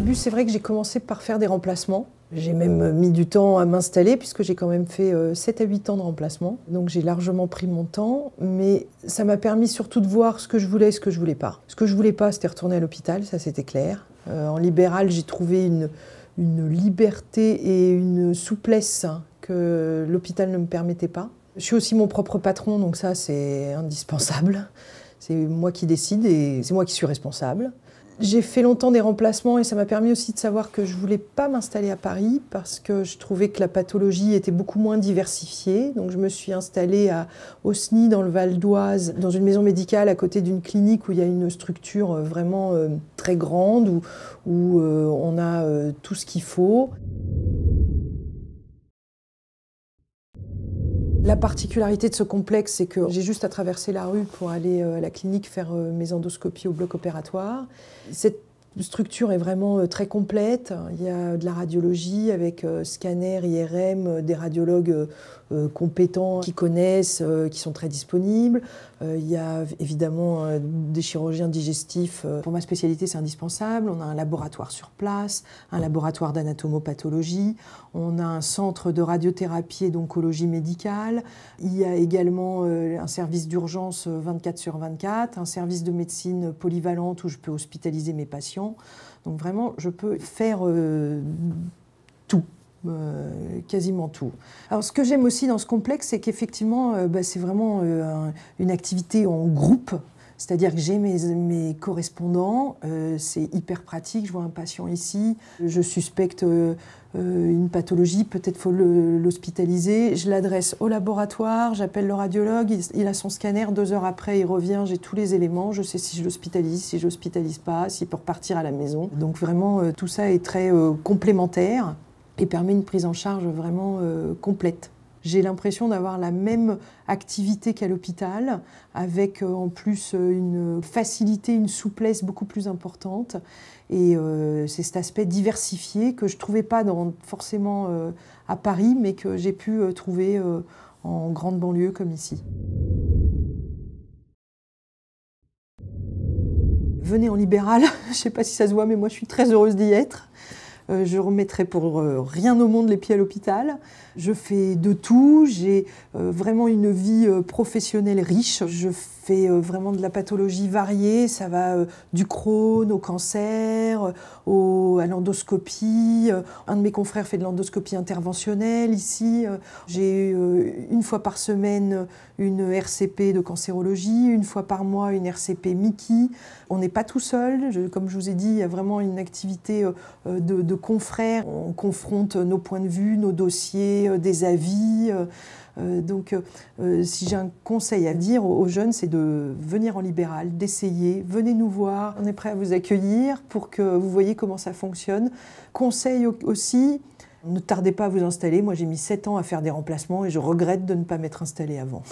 début, c'est vrai que j'ai commencé par faire des remplacements. J'ai même mis du temps à m'installer puisque j'ai quand même fait 7 à 8 ans de remplacement. Donc j'ai largement pris mon temps, mais ça m'a permis surtout de voir ce que je voulais et ce que je voulais pas. Ce que je voulais pas, c'était retourner à l'hôpital, ça c'était clair. En libéral, j'ai trouvé une liberté et une souplesse que l'hôpital ne me permettait pas. Je suis aussi mon propre patron, donc ça c'est indispensable. C'est moi qui décide et c'est moi qui suis responsable. J'ai fait longtemps des remplacements et ça m'a permis aussi de savoir que je ne voulais pas m'installer à Paris parce que je trouvais que la pathologie était beaucoup moins diversifiée. Donc je me suis installée à Osny dans le Val d'Oise, dans une maison médicale à côté d'une clinique où il y a une structure vraiment très grande, où on a tout ce qu'il faut. La particularité de ce complexe, c'est que j'ai juste à traverser la rue pour aller à la clinique faire mes endoscopies au bloc opératoire. Cette structure est vraiment très complète. Il y a de la radiologie avec scanner, IRM, des radiologues compétents qui connaissent, qui sont très disponibles. Il y a évidemment des chirurgiens digestifs. Pour ma spécialité, c'est indispensable. On a un laboratoire sur place, un laboratoire d'anatomopathologie. On a un centre de radiothérapie et d'oncologie médicale. Il y a également un service d'urgence 24/24, un service de médecine polyvalente où je peux hospitaliser mes patients. Donc vraiment, je peux faire tout. Quasiment tout. Alors, ce que j'aime aussi dans ce complexe, c'est qu'effectivement, c'est vraiment une activité en groupe. C'est-à-dire que j'ai mes correspondants, c'est hyper pratique, je vois un patient ici, je suspecte une pathologie, peut-être faut l'hospitaliser, je l'adresse au laboratoire, j'appelle le radiologue, il a son scanner, 2 heures après il revient, j'ai tous les éléments, je sais si je l'hospitalise, si je l'hospitalise pas, s'il peut repartir à la maison. Donc vraiment tout ça est très complémentaire et permet une prise en charge vraiment complète. J'ai l'impression d'avoir la même activité qu'à l'hôpital, avec en plus une facilité, une souplesse beaucoup plus importante. Et c'est cet aspect diversifié que je ne trouvais pas forcément à Paris, mais que j'ai pu trouver en grande banlieue comme ici. Venez en libéral, je ne sais pas si ça se voit, mais moi je suis très heureuse d'y être. Je ne remettrai pour rien au monde les pieds à l'hôpital. Je fais de tout, j'ai vraiment une vie professionnelle riche. Je fais vraiment de la pathologie variée, ça va du Crohn au cancer, à l'endoscopie. Un de mes confrères fait de l'endoscopie interventionnelle ici. J'ai une fois par semaine une RCP de cancérologie, une fois par mois une RCP Mickey. On n'est pas tout seul, comme je vous ai dit, il y a vraiment une activité de confrères. On confronte nos points de vue, nos dossiers, des avis. Donc, si j'ai un conseil à dire aux jeunes, c'est de venir en libéral, d'essayer, venez nous voir. On est prêt à vous accueillir pour que vous voyez comment ça fonctionne. Conseil aussi, ne tardez pas à vous installer. Moi, j'ai mis 7 ans à faire des remplacements et je regrette de ne pas m'être installée avant.